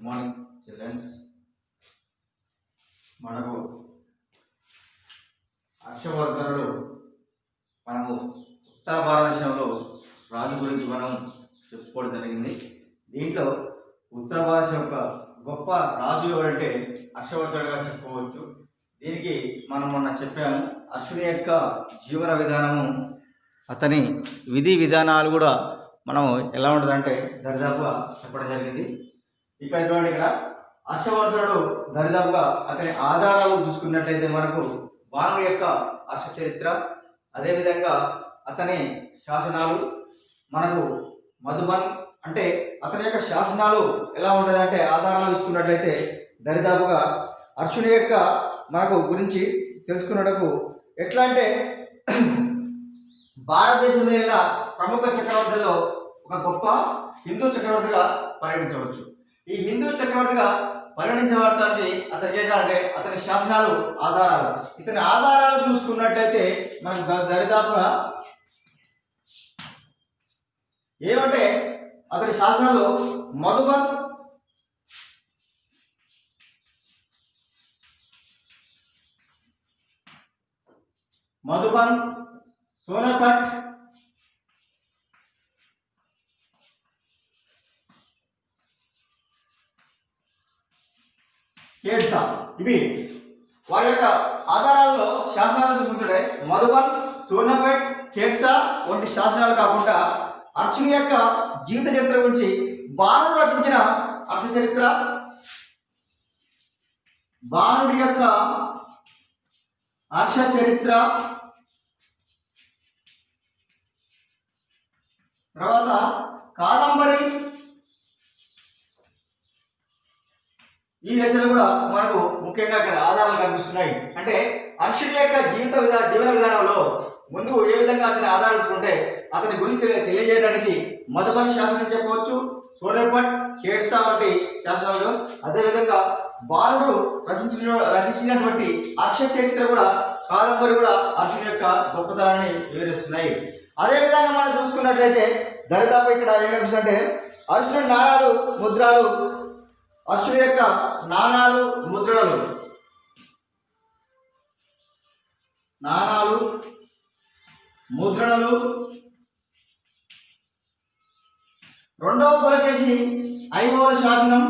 Good morning children's. మనకు హర్షవర్ధనుడు మనము ఉత్తర భారతదేశంలో రాజు గురించి మనం చెప్పుకోవడం జరిగింది. దీంట్లో ఉత్తర భారతదేశం యొక్క గొప్ప రాజు ఎవరంటే హర్షవర్ధనుడుగా చెప్పుకోవచ్చు. దీనికి మనం మొన్న చెప్పాము. హర్షుని యొక్క జీవన విధానము, అతని విధి విధానాలు కూడా మనం ఎలా ఉంటుందంటే దరిదాపుగా చెప్పడం జరిగింది. ఇక్కడ హర్షవర్ధనుడు దరిదాపుగా అతని ఆధారాలు చూసుకున్నట్లయితే మనకు బాణుడి యొక్క హర్ష చరిత్ర, అదేవిధంగా అతని శాసనాలు, మనకు మధుబన్ అంటే అతని యొక్క శాసనాలు ఎలా ఉంటుందంటే ఆధారాలు చూసుకున్నట్లయితే దరిదాపుగా హర్షుని యొక్క మనకు గురించి తెలుసుకున్నటకు ఎట్లా అంటే భారతదేశంలో ఉన్న ప్రముఖ చక్రవర్తుల్లో ఒక గొప్ప హిందూ చక్రవర్తిగా పరిగణించవచ్చు. ఈ హిందూ చక్రవర్తిగా పరిగణించబడటానికి అతనికి ఏంటంటే అతని శాసనాలు ఆధారాలు. ఇతని ఆధారాలు చూసుకున్నట్లయితే మనకు దరిదాపుగా ఏమంటే అతని శాసనాలు మధుబన్, సోనేపట్, కేడ్సా, ఇవి వారి యొక్క ఆధారాల్లో శాసనాలు చూసుకుంటుంటే మధుబన్, సోనేపట్, కేడ్సా వంటి శాసనాలు కాకుండా హర్షుని యొక్క జీవిత చరిత్ర గురించి బాణుడు రచించిన హర్ష చరిత్ర, బాణుడి యొక్క హర్ష చరిత్ర, తర్వాత కాదంబరి, ఈ రచనలు కూడా మనకు ముఖ్యంగా ఇక్కడ ఆధారాలు కనిపిస్తున్నాయి. అంటే హర్షుడి యొక్క జీవన విధానంలో ముందు ఏ విధంగా అతని ఆధారాలు చూసుకుంటే అతని గురించి తెలియజేయడానికి మధుబన్ శాసనం చెప్పవచ్చు, సోనేపట్, కేడ్సా వంటి శాసనాలు, అదేవిధంగా బాణుడు రచించినటువంటి హర్ష చరిత్ర కూడా, కాదంబరి కూడా హర్షుని యొక్క గొప్పతనాన్ని వివరిస్తున్నాయి. అదేవిధంగా మనం చూసుకున్నట్లయితే దరిదాపు ఇక్కడ ఏం కనిపిస్తుందంటే హర్షుని నాణాలు, ముద్రాలు, హర్షుని యొక్క నాణాలు, ముద్రణలు, రెండవ పులకేశి ఐహోల్ శాసనం,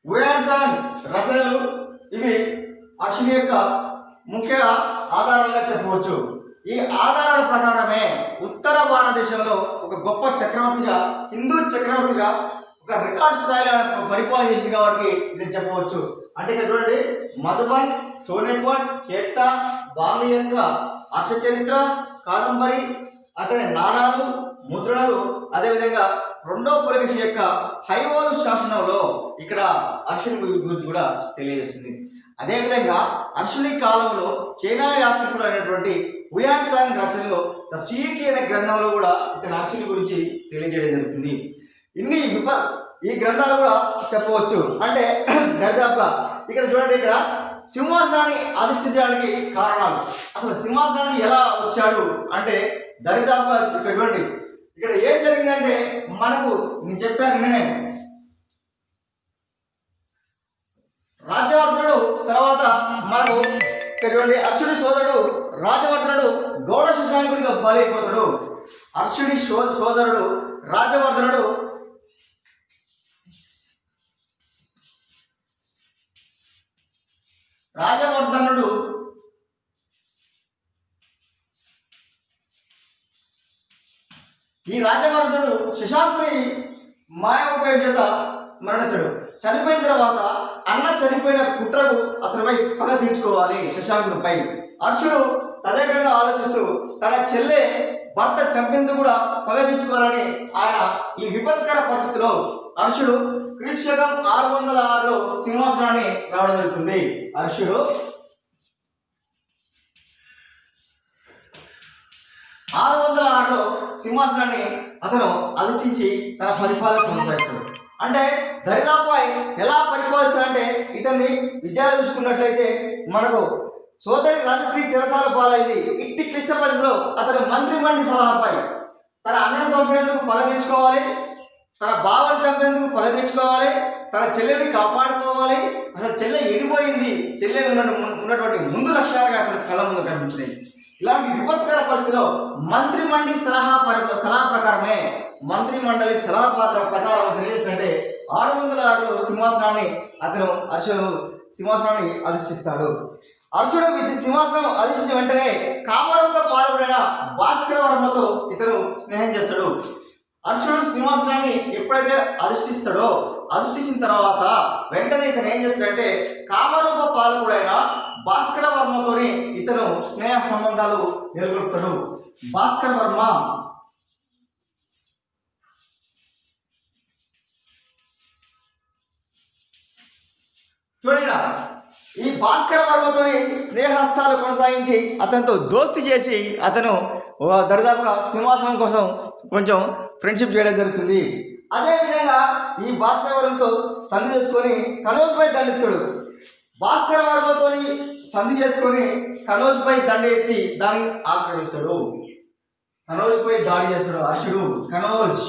ఉయాన్సాన్ రచనలు, ఇవి హర్షుని యొక్క ముఖ్య ఆధారాలుగా చెప్పవచ్చు. ఈ ఆధారాల ప్రకారమే ఉత్తర భారతదేశంలో ఒక గొప్ప చక్రవర్తిగా, హిందూ చక్రవర్తిగా ఒక రికార్డ్ స్థాయిలో పరిపాలన చేసింది కాబట్టి ఇది చెప్పవచ్చు. అంటే ఇక్కడ చూడండి, మధుబన్, సోనేపట్, కేడ్సా, బాణుడి యొక్క హర్ష చరిత్ర, కాదంబరి, అతని నాణాలు, ముద్రణలు, అదేవిధంగా రెండో పులకేశి యొక్క ఐహోల్ శాసనంలో ఇక్కడ హర్షుని గురించి కూడా తెలియజేస్తుంది. అదేవిధంగా హర్షుని కాలంలో చైనా యాత్రికుడు అయినటువంటి ఉయాన్సాంగ్ రచనలో ద సీకి అనే గ్రంథంలో కూడా ఇతని హర్షుని గురించి తెలియజేయడం జరుగుతుంది. ఈ గ్రంథాలు కూడా చెప్పవచ్చు. అంటే దరిదాపుగా ఇక్కడ చూడండి, ఇక్కడ సింహాసనాన్ని అధిష్ఠించడానికి కారణాలు, అసలు సింహాసనానికి ఎలా వచ్చాడు అంటే దరిదాపుగా ఇక్కడ చూడండి, ఇక్కడ ఏం జరిగిందంటే మనకు నేను చెప్పాను నేనే, రాజవర్ధనుడు తర్వాత మనకు ఇక్కడ చూడండి హర్షుడి సోదరుడు రాజవర్ధనుడు గౌడ శశాంకుడిగా బలైపోతాడు. హర్షుడి సోదరుడు రాజవర్ధనుడు ఈ రాజవర్ధనుడు శశాంకుని మాయోపాయం చేత మరణిస్తాడు. చనిపోయిన తర్వాత అన్న చనిపోయిన కుట్రకు అతనిపై పగ తీర్చుకోవాలి శశాంకునిపై. హర్షుడు తదేకంగా ఆలోచిస్తూ తన చెల్లె భర్త చంపేందుకు కూడా పగ తీర్చుకోవాలని ఆయన ఈ విపత్కర పరిస్థితిలో హర్షుడు క్రీస్తు 606లో సింహాసనాన్ని రావడం జరుగుతుంది. హర్షుడు 606లో సింహాసనాన్ని అతను అధిష్ఠించి తన పరిపాలన కొనసాగిస్తాడు. అంటే దరిదాపుపై ఎలా పరిపాలిస్తారంటే ఇతన్ని విజయాలు చూసుకున్నట్లయితే మనకు సోదరి రాజశ్రీ చెరసాల పాలైంది. ఇట్టి క్లిష్ట పరిస్థితిలో అతను మంత్రి మండి సలహాపై తన అన్నను చంపినందుకు పగ తీర్చుకోవాలి, తన బావని చంపినందుకు పగ తీర్చుకోవాలి, తన చెల్లెని కాపాడుకోవాలి. అసలు చెల్లె ఎడిపోయింది, చెల్లె ఉన్నటువంటి ముందు లక్ష్యాలుగా అతని కళ్ళ ముందు కనిపించినాయి. ఇలాంటి విపత్కర పరిస్థితిలో మంత్రి మండలి సలహా ప్రకారమే మంత్రి మండలి సలహా ప్రకారం రిలీజ్ అంటే 606 సింహాసనాన్ని అతను అర్షుడు సింహాసనాన్ని అధిష్ఠిస్తాడు. అర్షుడు సింహాసనం అధిష్ఠించిన వెంటనే కామరూప పాల్పడిన భాస్కర వర్మతో ఇతను స్నేహం చేస్తాడు. అర్షుడు సింహాసనాన్ని ఎప్పుడైతే అధిష్ఠిస్తాడో అధిష్ఠించిన తర్వాత వెంటనే ఇతను ఏం చేస్తాడంటే కామరూప పాలకుడైన భాస్కర వర్మతోని ఇతను స్నేహ సంబంధాలు నెలకొల్పుతాడు. భాస్కర వర్మ చూడండి, ఈ భాస్కర వర్మతోని స్నేహస్తాలు కొనసాగించి అతనితో దోస్తీ చేసి అతను దరిదాపుగా సింహాసనం కోసం కొంచెం ఫ్రెండ్షిప్ చేయడం జరుగుతుంది. అదేవిధంగా ఈ భాస్కర వర్మతో సంధి చేసుకొని కనోజ్పై దండెత్తాడు. భాస్కర వర్మతో సంధి చేసుకొని కనోజ్పై దండ ఎత్తి దాన్ని ఆక్రమిస్తాడు. కనోజ్పై దాడి చేస్తాడు అర్షుడు. కనోజ్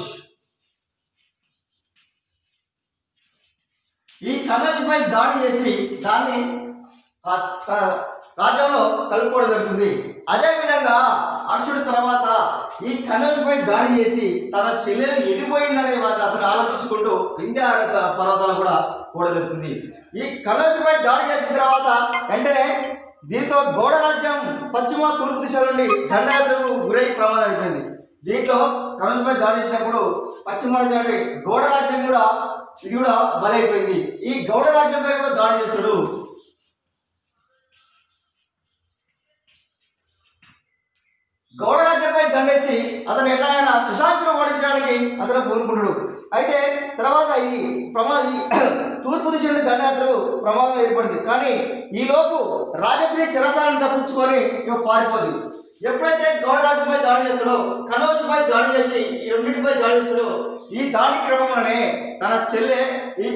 ఈ కనోజ్పై దాడి చేసి దాన్ని రాజ్యంలో కలుపుకోవడం జరుగుతుంది. అదేవిధంగా అర్షుడు తర్వాత ఈ కనోజ్పై దాడి చేసి తన చెల్లెలు ఎడిపోయిందనే అతను ఆలోచించుకుంటూ వింధ్య పర్వతాలు కూడా పోవడం జరుగుతుంది. ఈ కనోజ్పై దాడి చేసిన తర్వాత వెంటనే దీంతో గౌడ రాజ్యం పశ్చిమ తూర్పు దిశ నుండి దండయాత్రకు గురై ప్రమాదం అయిపోయింది. దీంట్లో కనోజ్పై దాడి చేసినప్పుడు పశ్చిమ రాజ్యం అంటే గౌడ రాజ్యం కూడా ఇది కూడా బలైపోయింది. ఈ గౌడ రాజ్యంపై కూడా దాడి చేస్తాడు. గౌడ రాజ్యంపై దండెత్తి అతను ఎలాగైనా సుశాంతిని ఓడించడానికి అతను కోరుకుంటాడు. అయితే తర్వాత ఈ తూర్పు దిశ నుండి దండయాత్రకు ప్రమాదం ఏర్పడింది. కానీ ఈలోపు రాజశ్రీ చెరసాలను తప్పించుకొని పారిపోద్ది. ఎప్పుడైతే గౌడ రాజ్యంపై దాడి చేస్తాడో కనోజ్పై దాడి చేసి ఈ రెండింటిపై దాడి చేస్తాడో ఈ దాడి క్రమంలోనే తన చెల్లె ఈ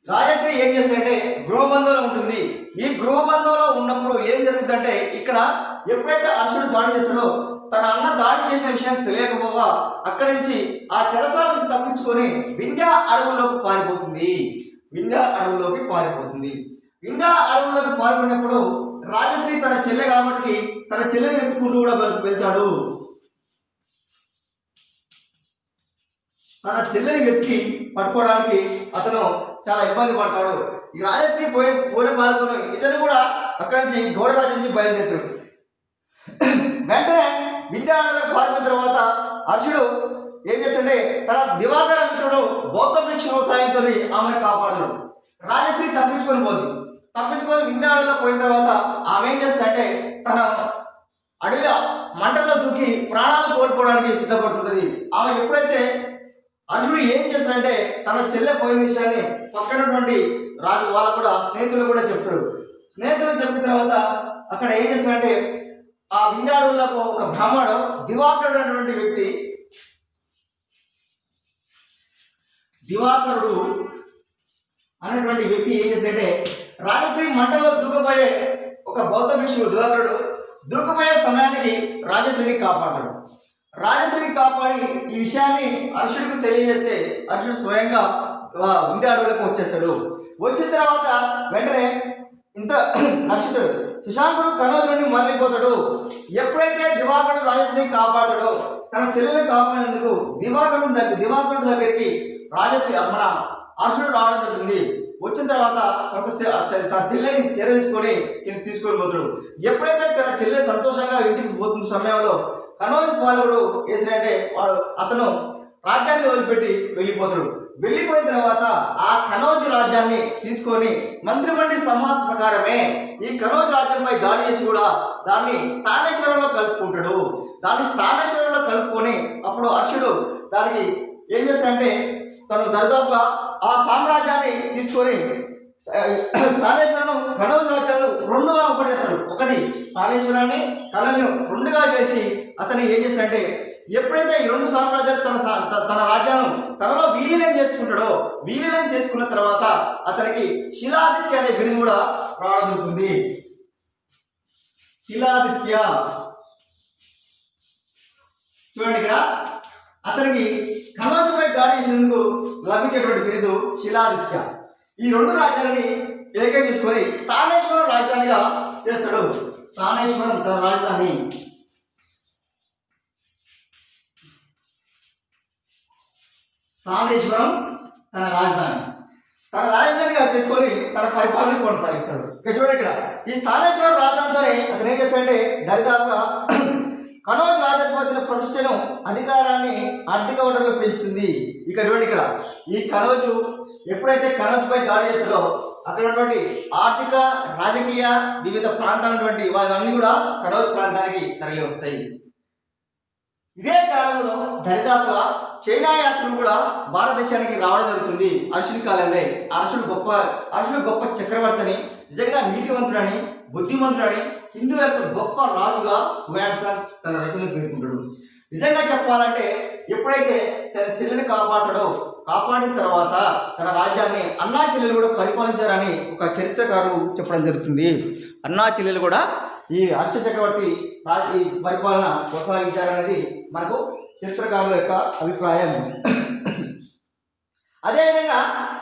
రాజశ్రీ ఏం చేస్తాడంటే గృహబంధంలో ఉంటుంది. ఈ గృహబంధంలో ఉన్నప్పుడు ఏం జరుగుతుందంటే ఇక్కడ ఎప్పుడైతే అర్షుడు దాడి చేస్తాడో తన అన్న దాడి చేసిన విషయం తెలియకపోగా అక్కడి నుంచి ఆ చెరసాల నుంచి తప్పించుకొని వింధ్య అడవుల్లోకి పారిపోతుంది. వింధ్య అడవుల్లోకి పారిపోయినప్పుడు రాజశ్రీ తన చెల్లె కాబట్టి తన చెల్లెని వెతుకుంటూ కూడా వెళ్తాడు. తన చెల్లెని వెతికి పట్టుకోవడానికి అతను చాలా ఇబ్బంది పడతాడు. ఈ రాజశ్రీ పోయిన బాధతో ఇతను కూడా అక్కడి నుంచి గౌడ రాజ్యం నుంచి బయలుదేరుతాడు. వెంటనే వింధ్యాడవులకు పారిపోయిన తర్వాత అర్షుడు ఏం చేస్తాడంటే తన దివాకర మిత్రుడు బౌద్ధ భిక్షువు సాయంతో ఆమెను కాపాడాడు. రాజశ్రీ తప్పించుకొని వింధ్యాడవులో పోయిన తర్వాత ఆమె ఏం చేస్తాడంటే తన అడవిలో మంటల్లో దూకి ప్రాణాలు కోల్పోవడానికి సిద్ధపడుతుంటుంది. ఆమె ఎప్పుడైతే అర్జునుడు ఏం చేస్తాడంటే తన చెల్లె పోయిన విషయాన్ని పక్కనటువంటి రాజు వాళ్ళకు కూడా స్నేహితులు కూడా చెప్తాడు. స్నేహితులు చెప్పిన తర్వాత అక్కడ ఏం చేస్తాడంటే ఆ వింధ్యాడవుల్లో ఒక బ్రాహ్మణుడు దివాకరుడు అనేటువంటి వ్యక్తి ఏం చేశాడంటే రాజశ్రీ మంటలో దూకపోయే ఒక బౌద్ధ భిక్షువు దివాకరుడు దూకపోయే సమయానికి రాజశ్రీని కాపాడాడు. రాజశ్రీని కాపాడి ఈ విషయాన్ని అర్షుడికి తెలియజేస్తే అర్షుడు స్వయంగా వింధ్యాడవులకు వచ్చేస్తాడు. వచ్చిన తర్వాత వెంటనే ఇంత నక్షత్రుడు శశాంకుడు కనోజ్ నుండి మరలిపోతాడు. ఎప్పుడైతే దివాకరుడు రాజశ్రీని కాపాడాడో తన చెల్లెని కాపాడేందుకు దివాకరుడు దగ్గరికి రాజశ్రీ మన అర్షుడు రావడం జరుగుతుంది. వచ్చిన తర్వాత తన చెల్లెని తీసుకొని పోతాడు. ఎప్పుడైతే తన చెల్లె సంతోషంగా ఇంటికి పోతున్న సమయంలో కనోజ్ పాలకుడు వేసినంటే అతను రాజ్యాన్ని వదిలిపెట్టి వెళ్ళిపోతాడు. వెళ్ళిపోయిన తర్వాత ఆ కనోజ్ రాజ్యాన్ని తీసుకొని మంత్రిమండలి సలహా ప్రకారమే ఈ కనోజ్ రాజ్యంపై దాడి చేసి కూడా దాన్ని స్థానేశ్వరంలో కలుపుకొని అప్పుడు అర్షుడు దానికి ఏం చేస్తాడంటే తను దరిదాపుగా ఆ సామ్రాజ్యాన్ని తీసుకొని స్థానేశ్వరం కనోజ్ రాజ్యాలు రెండుగా ఒకటేస్తాడు. ఒకటి స్థానేశ్వరాన్ని కనోజ్ను రెండుగా చేసి అతను ఏం చేస్తాడంటే ఎప్పుడైతే ఈ రెండు సామ్రాజ్యాలు తన రాజ్యాలను తనలో విలీనం చేసుకుంటాడో, విలీనం చేసుకున్న తర్వాత అతనికి శిలాదిత్య అనే బిరుదు కూడా రావడం జరుగుతుంది. శిలాదిత్య చూడండి, ఇక్కడ అతనికి కనౌజుపై దాడి చేసేందుకు లభించేటువంటి బిరుదు శిలాదిత్య. ఈ రెండు రాజ్యాలని ఏకం తీసుకొని స్థానేశ్వరం రాజధానిగా చేస్తాడు. స్థానేశ్వరం తన రాజధాని. స్థానేశ్వరం తన రాజధానిగా చేసుకొని తన పరిపాలన కొనసాగిస్తాడు. ఇక్కడ చూడండి, ఇక్కడ ఈ స్థానేశ్వరం రాజధానితోనే అతను ఏం చేస్తాడంటే దరిదాపుగా కనౌజ్ రాజాధిపతుల ప్రతిష్టను, అధికారాన్ని, ఆర్థిక వనరులు పెంచుతుంది. ఇక్కడ చూడండి, ఇక్కడ ఈ కనౌజు ఎప్పుడైతే కనౌజ్పై దాడి చేస్తారో అక్కడ ఉన్నటువంటి ఆర్థిక, రాజకీయ వివిధ ప్రాంతాలటువంటి వాళ్ళన్నీ కూడా కనౌజ్ ప్రాంతానికి తరలి వస్తాయి. ఇదే కాలంలో దరిదాపుగా చైనా యాత్రలు కూడా భారతదేశానికి రావడం జరుగుతుంది. అర్షుడి కాలంలో అర్షుడు గొప్ప చక్రవర్తిని, నిజంగా నీతివంతుడని, బుద్ధిమంతుడని, హిందూ యొక్క గొప్ప రాజుగా హుయాన్సాంగ్ తన రచనలు పేర్కొంటాడు. నిజంగా చెప్పాలంటే ఎప్పుడైతే తన చెల్లెని కాపాడిన తర్వాత తన రాజ్యాన్ని అన్నా చెల్లెలు కూడా పరిపాలించారని ఒక చరిత్రకారుడు చెప్పడం జరుగుతుంది. అన్నా చెల్లెలు కూడా ఈ హర్ష చక్రవర్తి ఈ పరిపాలన కొనసాగించారనేది మనకు చరిత్రకారుల యొక్క అభిప్రాయం. అదేవిధంగా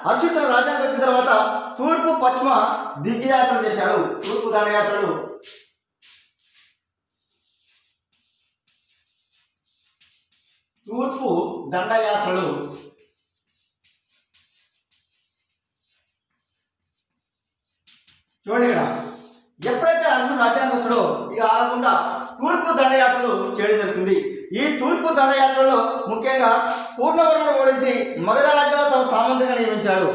హర్షుడు తన రాజ్యానికి వచ్చిన తర్వాత తూర్పు పశ్చిమ దిగ్యాత్రలు చేశాడు. తూర్పు దండయాత్రలు, చూడండి, ఇక్కడ ఎప్పుడైతే అర్జునుడు రాజ్యానికి వస్తాడో ఇక ఆగకుండా తూర్పు దండయాత్రలు చేయడం జరుగుతుంది. ఈ తూర్పు దండయాత్రలో ముఖ్యంగా పూర్ణవర్మను ఓడించి మగధ రాజ్యంలో తమ సామంతంగా నియమించాడు.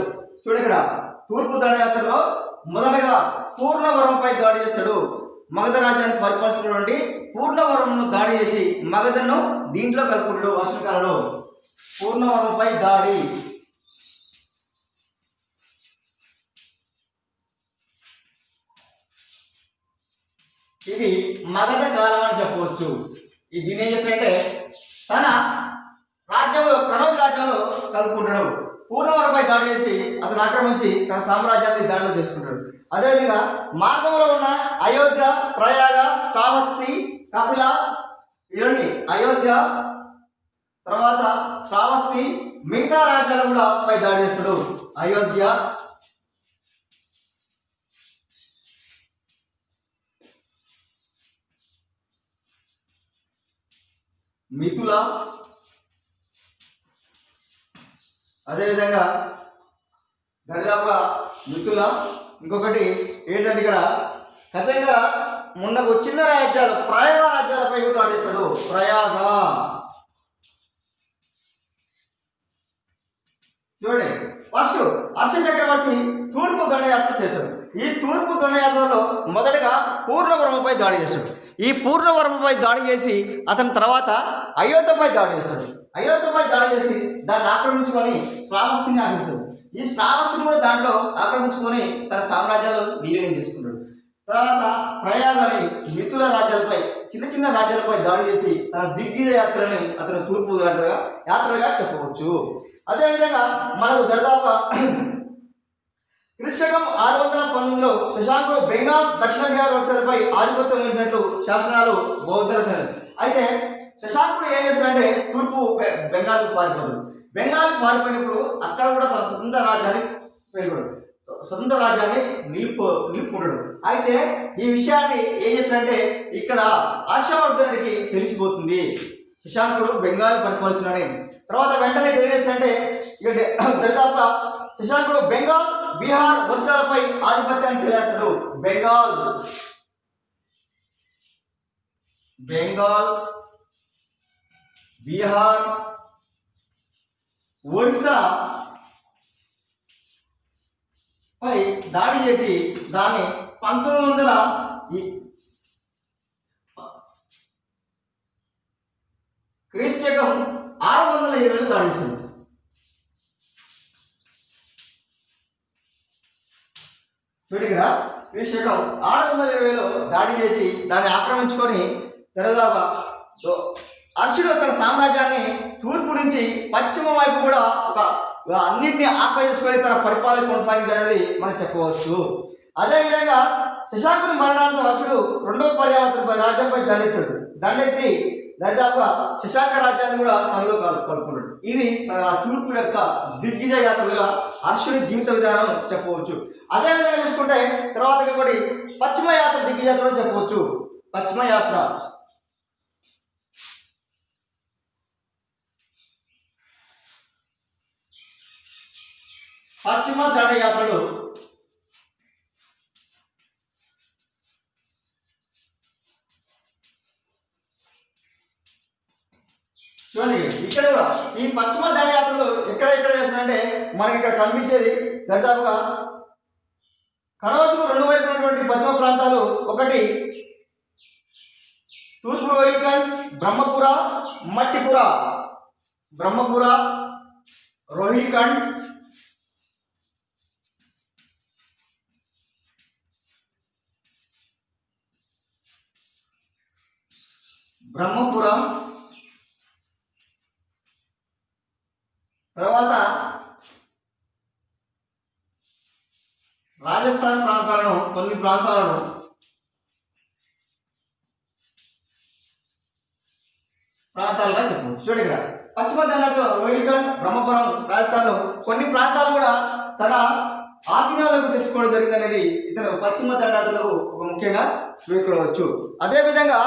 చూడండి, ఇక్కడ తూర్పు దండయాత్రలో మొదటగా పూర్ణవర్మపై దాడి చేస్తాడు. మగధ రాజ్యాన్ని పరిపాలిస్తున్నటువంటి పూర్ణవర్మను దాడి చేసి మగధను దీంట్లో కలుపుకుంటాడు. వర్షకాలంలో పూర్ణవర్మపై దాడి. ఇది మగధ కాలం అని చెప్పవచ్చు. దీన్ని ఏం చేస్తాడంటే తన రాజ్యంలో కనౌజ్ రాజ్యంలో కలుపుకుంటాడు. పూర్ణవర్మపై దాడి చేసి అతను ఆక్రమించి తన సామ్రాజ్యాన్ని దాడిలో చేసుకుంటాడు. అదేవిధంగా మార్గంలో ఉన్న అయోధ్య, ప్రయాగ, శ్రావస్తి, కపిల, ఇవన్నీ అయోధ్య తర్వాత శ్రావస్తి మిగతా రాజ్యాలు కూడా పై దాడి చేస్తాడు. అయోధ్య, మిథుల, అదేవిధంగా దరిదాపుగా మిథుల, ఇంకొకటి ఏంటంటే ఇక్కడ ఖచ్చితంగా మొన్నకు చిన్న రాజ్యాలు ప్రయాగ రాజ్యాలపై కూడా ఆడేస్తాడు. ప్రయాగ చూడండి, ఫస్ట్ హర్ష చక్రవర్తి తూర్పు దండయాత్ర చేశాడు. ఈ తూర్పు దండయాత్రలో మొదటగా పూర్ణవర్మపై దాడి చేశాడు. ఈ పూర్ణవర్మపై దాడి చేసి అతని తర్వాత అయోధ్యపై దాడి చేస్తాడు. అయోధ్యపై దాడి చేసి దాన్ని ఆక్రమించుకొని శ్రావస్తిని ఆక్రమిస్తాడు. ఈ శ్రావస్తిని కూడా దాంట్లో ఆక్రమించుకొని తన సామ్రాజ్యాలు విలీనం చేసుకున్నాడు. తర్వాత ప్రయాగాన్ని మిథుల రాజ్యాలపై చిన్న చిన్న రాజ్యాలపై దాడి చేసి తన దిగ్విజయ యాత్రని అతను తూర్పు యాత్రగా చెప్పవచ్చు. అదేవిధంగా మనకు దాదాపుగా క్రిశకం 619లో శశాంకుడు బెంగాల్, దక్షిణ బిహార్ వర్షాలపై ఆధిపత్యం వహించినట్లు శాసనాలు బౌద్ధ రచనలు. అయితే శశాంకుడు ఏం చేస్తాడంటే తూర్పు బెంగాల్కు పారిపోయాడు. బెంగాల్కి పారిపోయినప్పుడు అక్కడ కూడా తన స్వతంత్ర రాజ్యాన్ని నిలుపుకుంటాడు. అయితే ఈ విషయాన్ని ఏం చేస్తాడంటే ఇక్కడ హర్షవర్ధనుడికి తెలిసిపోతుంది శశాంకుడు బెంగాల్ పరిపాలిస్తున్నాడని. తర్వాత వెంటనే ఏం చేస్తాడంటే ఇక దాదాపుగా శశాంకుడు బెంగాల్, బీహార్ వర్షాలపై ఆధిపత్యాన్ని చెలాయిస్తాడు. బెంగాల్, బీహార్, ఒరిస్సా పై దాడి చేసి దాన్ని 1900 క్రీస్తు 620లో దాడి చేసింది. చూడండి, ఇక్కడ క్రీస్తు 620లో దాడి చేసి దాన్ని ఆక్రమించుకొని తెరదాగా అర్షుడు తన సామ్రాజ్యాన్ని తూర్పు నుంచి పశ్చిమ వైపు కూడా అన్నింటినీ ఆక్రమించుకొని తన పరిపాలన కొనసాగించడానికి మనం చెప్పవచ్చు. అదేవిధంగా శశాంకుని మరణాంతం అర్షుడు రెండవ పర్యావరణ రాజ్యంపై దండెత్తి దాదాపుగా శశాంక రాజ్యాన్ని కూడా తనలో కలుపుకున్నాడు. ఇది తన తూర్పు యొక్క దిగ్విజయ యాత్రలుగా అర్షుని జీవిత విధానం చెప్పవచ్చు. అదేవిధంగా చూసుకుంటే తర్వాత ఇంకొకటి పశ్చిమ యాత్ర దిగ్విజయ యాత్ర చెప్పవచ్చు. పశ్చిమ యాత్ర పశ్చిమ దండయాత్రలు చూడండి. ఇక్కడ కూడా ఈ పశ్చిమ దండయాత్రలు ఎక్కడ చేస్తున్నారంటే మనకి ఇక్కడ కనిపించేది దాదాపుగా కనవతుకు రెండు వైపు ఉన్నటువంటి పశ్చిమ ప్రాంతాలు ఒకటి తూర్పు రోహిల్ఖండ్, బ్రహ్మపుర, మట్టిపుర. బ్రహ్మపుర, రోహిల్ఖండ్, బ్రహ్మపుర, తర్వాత రాజస్థాన్ ప్రాంతాలను కొన్ని ప్రాంతాలను ప్రాంతాలుగా చెప్పవచ్చు. చూడండి ఇక్కడ పశ్చిమ దండలో రోహిల్ఖండ్, బ్రహ్మపురం, రాజస్థాన్లో కొన్ని ప్రాంతాలు కూడా తన ఆధీనాలకు తెచ్చుకోవడం జరిగింది అనేది ఇతను పశ్చిమ దండాతులకు ఒక ముఖ్యంగా చూసుకోవచ్చు. అదేవిధంగా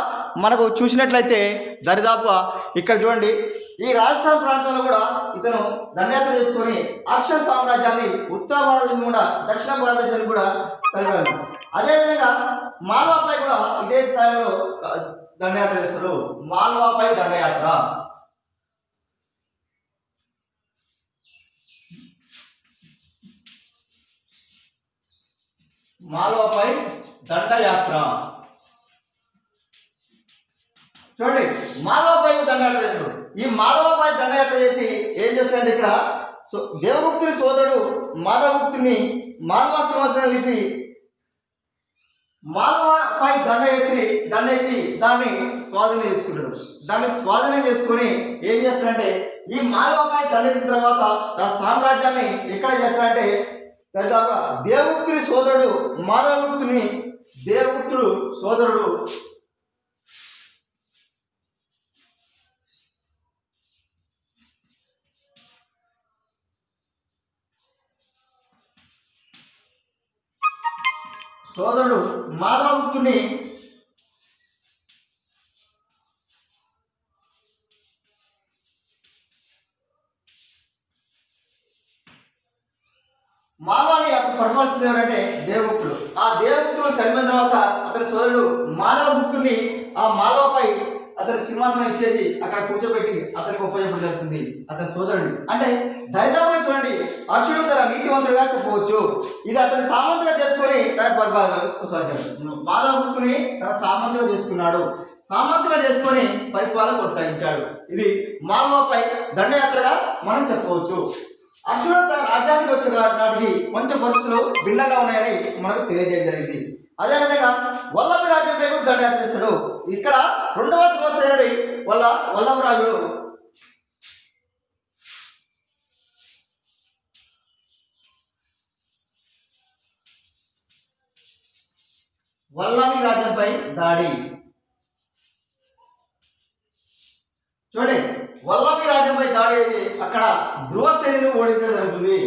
మనకు చూసినట్లయితే దరిదాపుగా ఇక్కడ చూడండి ఈ రాజస్థాన్ ప్రాంతంలో కూడా ఇతను దండయాత్ర చేసుకొని అర్ష సామ్రాజ్యాన్ని ఉత్తర భారతదేశం కూడా దక్షిణ భారతదేశానికి కూడా కలిపాడు. అదేవిధంగా మాల్వాపై కూడా ఇదే స్థాయిలో దండయాత్ర చేస్తారు. మాల్వాపై దండయాత్ర మాల్వాపై దండయాత్ర చూడండి. మాల్వాపై దండయాత్ర చేస్తారు. ఈ మాధవపై దండయాత్ర చేసి ఏం చేస్తారంటే ఇక్కడ దేవగుప్తుని సోదరుడు మాధవగుప్తుని మాల్వా సింహాసనం లిపి మాల్వాపై దండెత్తి దాన్ని స్వాధీనం చేసుకుంటాడు. దాన్ని స్వాధీనం చేసుకొని ఏం చేస్తారంటే ఈ మాల్వాపై దండెత్తిన తర్వాత ఆ సామ్రాజ్యాన్ని ఎక్కడ చేస్తారంటే దాదాపుగా దేవగుప్తుని సోదరుడు దేవగుప్తుడు సోదరుడు మాధవగుప్తుని మాల్వాని పరిపాలిస్తుంది ఎవరంటే దేవగుప్తుడు. ఆ దేవగుప్తుడు చనిపోయిన తర్వాత అతని సోదరుడు మాధవగుప్తుని ఆ మాల్వాపై అతని సింహాసనం ఇచ్చేసి అక్కడ కూర్చోబెట్టి అతనికి ఉపయోగపడి జరుగుతుంది అతని సోదరుడు. అంటే దరిదాపుగా చూడండి అర్షుడు తన నీతివంతుడుగా చెప్పవచ్చు. ఇది అతని సామంతగా చేసుకొని తన పరిపాలన మాధవగుప్తుని తన సామంతగా చేసుకున్నాడు. సామంతగా చేసుకొని పరిపాలన కొనసాగించాడు. ఇది మాల్వాపై దండయాత్రగా మనం చెప్పవచ్చు. అర్షుడు తన రాజ్యానికి వచ్చిన నాటికి కొంచెం పరిస్థితులు భిన్నంగా ఉన్నాయని మనకు తెలియజేయడం జరిగింది. అదేవిధంగా వల్లభి రాజ్యంపై కూడా దండయాత్ర చేస్తాడు. ఇక్కడ రెండవ ధ్రువసేనుడి వల్లభ రాజుడు వల్లభి రాజ్యంపై దాడి చూడండి. వల్లభి రాజ్యంపై దాడి అక్కడ ధ్రువసేనుని ఓడించడం జరుగుతుంది.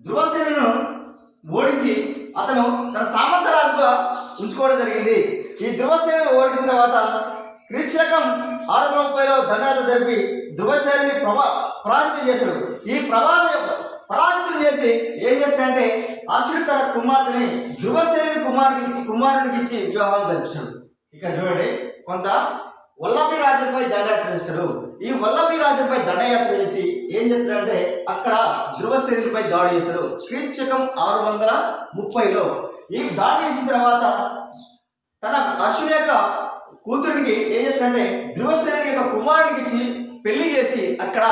ధ్రువసేనును ఓడించి అతను తన సామంత రాజుగా ఉంచుకోవడం జరిగింది. ఈ ధ్రువసేనుని ఓడించిన తర్వాత క్రీశకం 630లో దండయాత్ర జరిపి ధ్రువసేనుని పరాజితం చేశాడు. ఈ పరాజితం చేసి ఏం చేస్తాడంటే అర్జునుడు తన కుమార్తెని ధ్రువసేనుని కుమారునికి ఇచ్చి వివాహం జరిపించాడు. ఇక్కడ చూడండి కొంత వల్లభి రాజ్యంపై దండయాత్ర చేస్తాడు. ఈ వల్లభి రాజ్యంపై దండయాత్ర చేసి ఏం చేస్తాడంటే అక్కడ ధ్రువసేనులపై దాడి చేస్తాడు. క్రీశకం 630లో ఈ దాడి చేసిన తర్వాత తన అర్జునుడి యొక్క కూతురికి ఏం చేస్తాడంటే ధ్రువసేనుని యొక్క కుమారునికి ఇచ్చి పెళ్లి చేసి అక్కడ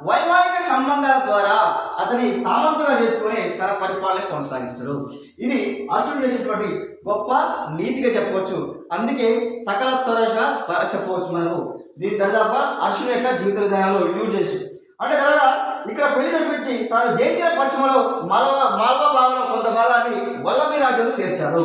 వైవాహిక సంబంధాల ద్వారా అతని సామంతుగా చేసుకుని తన పరిపాలన కొనసాగిస్తాడు. ఇది అర్జునుడు చేసినటువంటి గొప్ప నీతిగా చెప్పవచ్చు. అందుకే సకల త్వరగా చెప్పవచ్చు. మనము దీని దాదాపుగా అర్జునుడి యొక్క జీవిత విధానంలో యూజ్ చేయొచ్చు. అంటే తర్వాత ఇక్కడ పెళ్లి జరిపించి తాను జైత్య పశ్చిమలో మాల్వా భాగంలో కొంత భాగాన్ని వల్లభి రాజ్యంలో చేర్చాడు.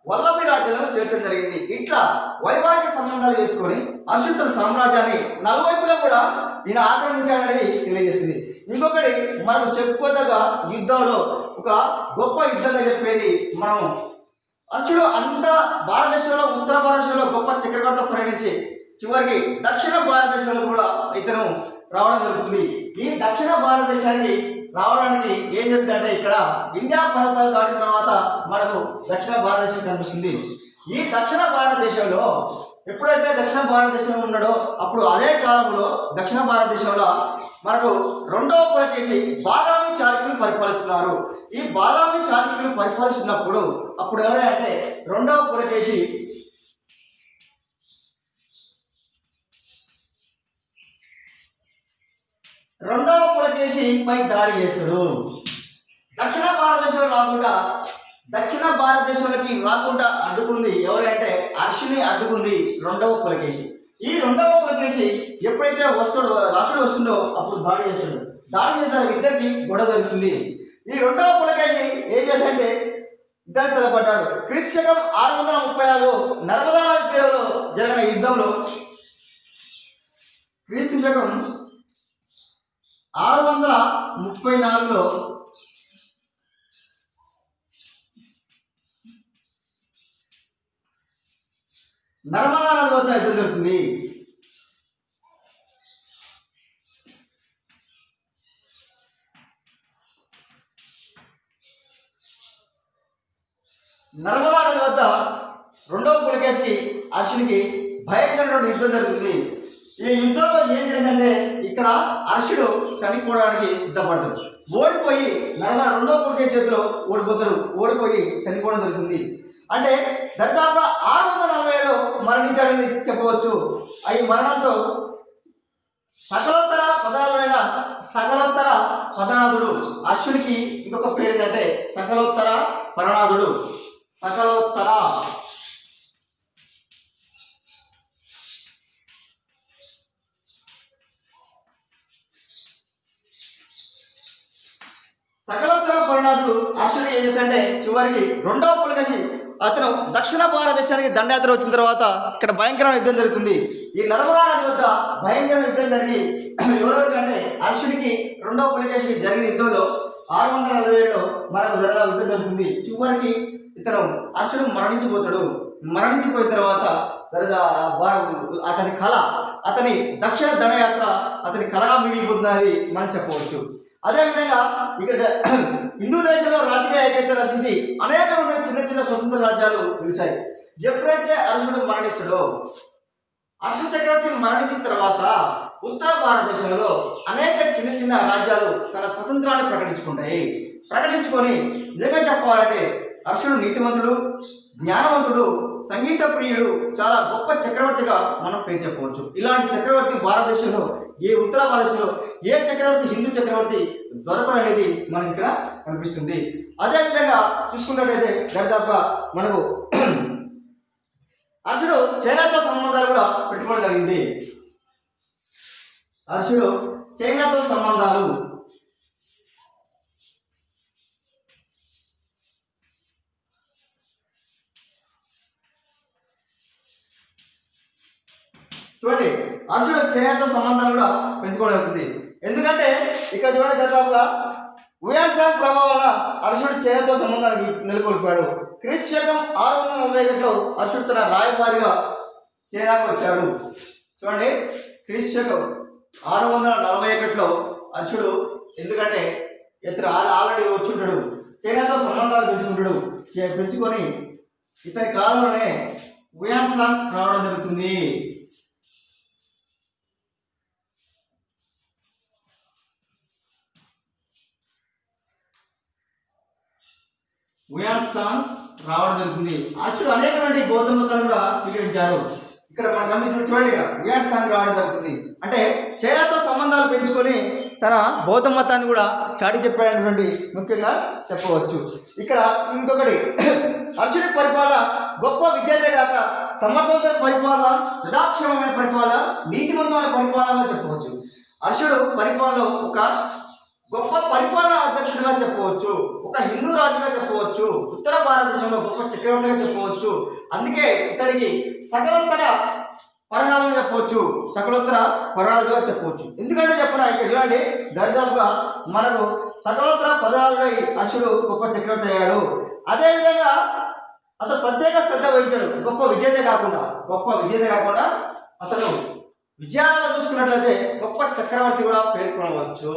వల్లభి రాజ్యంలో చేర్చడం జరిగింది. ఇట్లా వైవాహిక సంబంధాలు చేసుకొని అర్జునుడు తన సామ్రాజ్యాన్ని నలువైపులా కూడా ఈయన ఆక్రమించాడనేది తెలియజేస్తుంది. ఇంకొకటి మనం చెప్పుకోదగ్గ యుద్ధంలో ఒక గొప్ప యుద్ధంగా చెప్పేది మనం అర్జునుడు అంత భారతదేశంలో ఉత్తర భారతదేశంలో గొప్ప చక్రవర్తి పరిగణించి చివరికి దక్షిణ భారతదేశంలో కూడా ఇతను రావడం జరుగుతుంది. ఈ దక్షిణ భారతదేశానికి రావడానికి ఏం జరుగుతుందంటే ఇక్కడ వింధ్యా పర్వతాలు దాటిన తర్వాత మనకు దక్షిణ భారతదేశం కనిపిస్తుంది. ఈ దక్షిణ భారతదేశంలో ఎప్పుడైతే దక్షిణ భారతదేశంలో ఉన్నాడో అప్పుడు అదే కాలంలో దక్షిణ భారతదేశంలో మనకు రెండవ పులకేశి బాదామి చాళుక్యులు పరిపాలిస్తున్నారు. ఈ బాదామి చాళుక్యులు పరిపాలిస్తున్నప్పుడు అప్పుడు ఎవరంటే రెండవ పులకేశి పై దాడి చేస్తాడు. దక్షిణ భారతదేశంలోకి రాకుండా అడ్డుకుంది ఎవరంటే అర్షుని అడ్డుకుంది రెండవ పులకేశి. ఈ రెండవ పులకేశి ఎప్పుడైతే రాష్ట్రుడు వస్తుందో అప్పుడు దాడి చేస్తాడు. దాడి చేసిన ఇద్దరికి గొడవ జరుగుతుంది. ఈ రెండవ పులకేశి ఏం చేశాడంటే ఇద్దరు తలపడ్డాడు. క్రీస్తు 636 నర్మదా నది తీరంలో జరిగిన యుద్ధంలో క్రీస్తు 634లో నర్మదా నది వద్ద యుద్ధం జరుగుతుంది. నర్మదా నది వద్ద రెండవ పులకేశికి అర్షునికి భయంకరమైన యుద్ధం జరుగుతుంది. ఈ యుద్ధంలో ఏం జరిగిందంటే ఇక్కడ అర్షుడు చనిపోవడానికి సిద్ధపడతాడు. ఓడిపోయి రెండవ పులకేశి చేతిలో ఓడిపోయి చనిపోవడం జరుగుతుంది. అంటే దాదాపుగా 647లో మరణించాడని చెప్పవచ్చు. ఈ మరణంతో సకలోత్తర పదనాథుడు అర్షుడికి ఇంకొక పేరు ఏంటంటే సకలోత్తర పరనాథుడు. సకలోత్తర పరనాథుడు అర్షుడు ఏం చేశాడంటే చివరికి రెండవ పులకేశి అతను దక్షిణ భారతదేశానికి దండయాత్ర వచ్చిన తర్వాత ఇక్కడ భయంకరమైన యుద్ధం జరుగుతుంది. ఈ నర్మదా నది వద్ద భయంకరమైన యుద్ధం జరిగి ఎవరెవరికంటే అర్షుడికి రెండవ పులకేశికి జరిగిన యుద్ధంలో 647లో మనకు యుద్ధం జరుగుతుంది. చివరికి ఇతను అర్షుడు మరణించిపోయిన తర్వాత అతని దక్షిణ దండయాత్ర అతని కళగా మిగిలిపోతున్నది మనం చెప్పవచ్చు. అదేవిధంగా ఇక్కడ హిందూ దేశంలో రాజకీయ ఐక్యత రచించి అనేక చిన్న స్వతంత్ర రాజ్యాలు వెలిశాయి. ఎప్పుడైతే అర్జునుడు మరణిస్తాడో అర్జున చక్రవర్తి మరణించిన తర్వాత ఉత్తర భారతదేశంలో అనేక చిన్న రాజ్యాలు తన స్వతంత్రాన్ని ప్రకటించుకొని నిజంగా చెప్పాలంటే అర్జునుడు నీతివంతుడు, జ్ఞానవంతుడు, సంగీత ప్రియుడు, చాలా గొప్ప చక్రవర్తిగా మనం పేరు చెప్పవచ్చు. ఇలాంటి చక్రవర్తి భారతదేశంలో ఉత్తర భారతదేశంలో ఏ చక్రవర్తి హిందూ చక్రవర్తి దొరకడం అనేది మనకి ఇక్కడ కనిపిస్తుంది. అదేవిధంగా చూసుకున్నట్టయితే దాదాపుగా మనకు అర్జునుడు చైనాతో సంబంధాలు కూడా పెట్టుకోవడం జరిగింది. అర్జునుడు చైనాతో సంబంధాలు చూడండి, అర్జునుడు చైనాతో సంబంధాలు కూడా పెంచుకోవడం జరుగుతుంది. ఎందుకంటే ఇక్కడ చూడండి దాదాపుగా ఉయాన్ సాంగ్ ప్రభావం వల్ల అర్జునుడు చైనాతో సంబంధాలు నెలకొల్పాడు. క్రీస్తు 641లో అర్జునుడు తన రాయబారిగా చైనాకు వచ్చాడు. చూడండి, క్రీస్తు 641లో అర్జునుడు ఎందుకంటే ఇతను ఆల్రెడీ వచ్చి ఉంటాడు, చైనాతో సంబంధాలు పెంచుకొని ఇతని కాలంలోనే ఉయాన్ సాంగ్ రావడం జరుగుతుంది. అర్జునుడు అనేకటువంటి బౌద్ధ మతాలను కూడా స్వీకరించాడు. ఇక్కడ మనం గమనించిన చూడండి, ఇక్కడ వియాట్సాంగ్ రావడం జరుగుతుంది. అంటే చైనాతో సంబంధాలు పెంచుకొని తన బౌద్ధ మతాన్ని కూడా చాటి చెప్పాడనేటువంటి ముఖ్యంగా చెప్పవచ్చు. ఇక్కడ ఇంకొకటి, అర్జునుడి పరిపాలన గొప్ప విజేత కాక సమర్థవంతమైన పరిపాలన, సదాక్షేమమైన పరిపాలన, నీతివంతమైన పరిపాలన చెప్పవచ్చు. అర్జునుడు పరిపాలనలో ఒక గొప్ప పరిపాలనా అధ్యక్షుడిగా చెప్పవచ్చు, ఒక హిందూ రాజుగా చెప్పవచ్చు, ఉత్తర భారతదేశంలో గొప్ప చక్రవర్తిగా చెప్పవచ్చు. అందుకే ఇతనికి సకలోత్తర పరిణామం చెప్పవచ్చు, సకలోత్తర పరిణామాలుగా చెప్పవచ్చు. ఎందుకంటే చెప్పిన ఇక్కడ చూడండి, దరిదాపుగా మనకు సకలోత్తర పదాలుగా అర్జునుడు గొప్ప చక్రవర్తి అయ్యాడు. అదేవిధంగా అతను ప్రత్యేక శ్రద్ధ వహించాడు, గొప్ప విజేత కాకుండా అతను విజయాలను చూసుకున్నట్లయితే గొప్ప చక్రవర్తి కూడా పేర్కొనవచ్చు.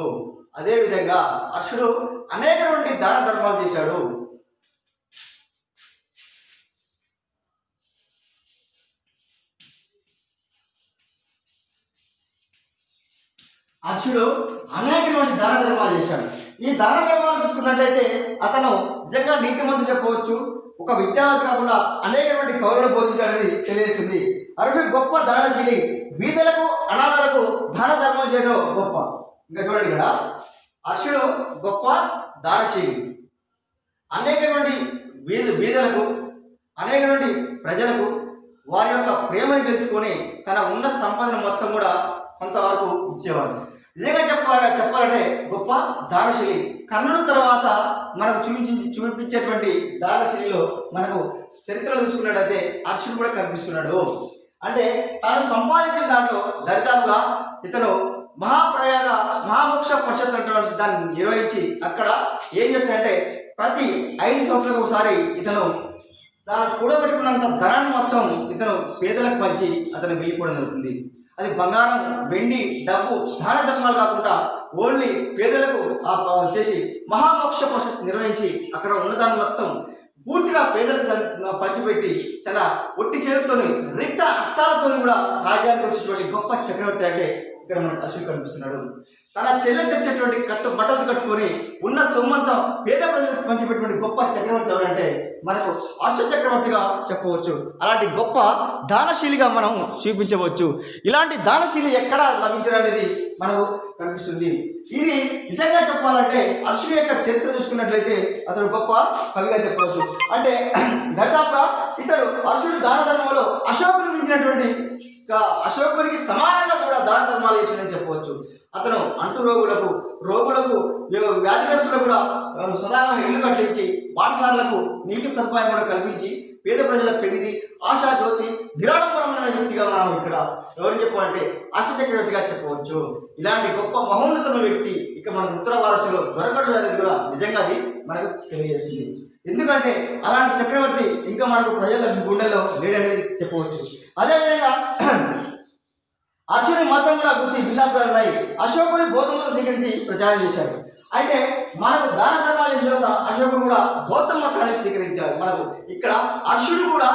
అదేవిధంగా అర్జునుడు అనేకటువంటి దాన ధర్మాలు చేశాడు. అర్జునుడు అనేకటువంటి దాన ధర్మాలు చేశాడు. ఈ దాన ధర్మాలు చూసుకున్నట్లయితే అతను నిజంగా నీతిమంతుడు చెప్పవచ్చు, ఒక విద్యార్థి కాకుండా అనేకటువంటి కౌరవులు బోధించాలని తెలియజేస్తుంది. అర్జునుడు గొప్ప దానశీలి, బీదలకు అనాథలకు దాన ధర్మం చేయడం గొప్ప. ఇంకా చూడండి, ఇక్కడ అర్జునుడు గొప్ప దానశీలి, అనేకటువంటి బీదలకు అనేకటువంటి ప్రజలకు వారి యొక్క ప్రేమని తెలుసుకొని తన ఉన్న సంపదను మొత్తం కూడా కొంతవరకు ఇచ్చేవాడు. నిజంగా చెప్పాలంటే గొప్ప దానశీలి. కర్ణుడు తర్వాత మనకు చూపించేటువంటి దానశీలిలో మనకు చరిత్రలో చూసుకున్నట్లయితే అర్జునుడు కూడా కనిపిస్తున్నాడు. అంటే తాను సంపాదించిన దాంట్లో దరిదాపుగా ఇతను మహాప్రయాగ మహామోక్ష పరిషత్ అంటే దాన్ని నిర్వహించి అక్కడ ఏం చేస్తాడంటే ప్రతి 5 సంవత్సరాలకు ఒకసారి ఇతను దాన్ని కూడబెట్టుకున్నంత ధనాన్ని మొత్తం ఇతను పేదలకు పంచి అతను వెళ్ళిపోవడం జరుగుతుంది. అది బంగారం, వెండి, డబ్బు, దాన ధర్మాలు కాకుండా ఓన్లీ పేదలకు చేసి మహామోక్ష పరిషత్ నిర్వహించి అక్కడ ఉన్నదాన్ని మొత్తం పూర్తిగా పేదలకు పంచిపెట్టి చాలా ఒట్టి చేతులతోని రిక్త హస్తాలతో కూడా రాజ్యానికి వచ్చేటువంటి గొప్ప చక్రవర్తి అంటే ఇక్కడ మనకు అర్జునుడు కనిపిస్తున్నాడు. తన చెల్లె తెచ్చేటువంటి బట్టలు కట్టుకొని ఉన్న సొమ్మంతం పేద ప్రజలకు పంచిపెట్టినటువంటి గొప్ప చక్రవర్తి ఎవరంటే మనకు హర్ష చక్రవర్తిగా చెప్పవచ్చు. అలాంటి గొప్ప దానశీలిగా మనం చూపించవచ్చు. ఇలాంటి దానశీలి ఎక్కడ లభించడం అనేది మనకు కనిపిస్తుంది. ఇది నిజంగా చెప్పాలంటే అర్జునుడి యొక్క చరిత్ర చూసుకున్నట్లయితే అతడు గొప్ప కవిగా చెప్పవచ్చు. అంటే దాదాపుగా ఇతడు అర్జునుడు దాన ధర్మంలో అశోకుని మించినటువంటి అశోకునికి సమానంగా కూడా దాన ధర్మాలు చేసిందని చెప్పవచ్చు. అతను అంటు రోగులకు వ్యాధిగ్రస్తులకు కూడా సదాగా ఇల్లు కట్టించి పాఠశాలలకు నీటి సదుపాయం కూడా కల్పించి పేద ప్రజల పెళ్లిది ఆశా జ్యోతి నిరాడంబరమైన వ్యక్తిగా మనం ఇక్కడ ఎవరు చెప్పాలంటే హర్ష చక్రవర్తిగా చెప్పవచ్చు. ఇలాంటి గొప్ప మహోన్నతమైన వ్యక్తి ఇక మన ఉత్తర భారతదేశంలో దొరకడం అనేది కూడా నిజంగా అది మనకు తెలియజేస్తుంది. ఎందుకంటే అలాంటి చక్రవర్తి ఇంకా మనకు ప్రజల గుండెల్లో లేడనేది చెప్పవచ్చు. అదేవిధంగా అర్జునుడి మతం కూడా గురించి భిన్నాభిప్రాయాలు అశోకుడి బౌద్ధమతం స్వీకరించి ప్రచారం చేశాడు. అయితే మనకు దాన ధర్మాలు చేసిన తర్వాత అశోకుడు కూడా బౌద్ధ మతాన్ని స్వీకరించాడు. మనకు ఇక్కడ అర్జునుడు కూడా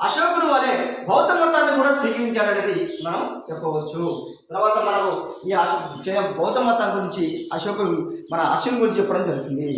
అశోకుడు వలె బౌద్ధ మతాన్ని కూడా స్వీకరించాడు అనేది మనం చెప్పవచ్చు. తర్వాత మనకు ఈ బౌద్ధ మతం గురించి అశోకుడు మన అర్జునుడి గురించి చెప్పడం జరుగుతుంది.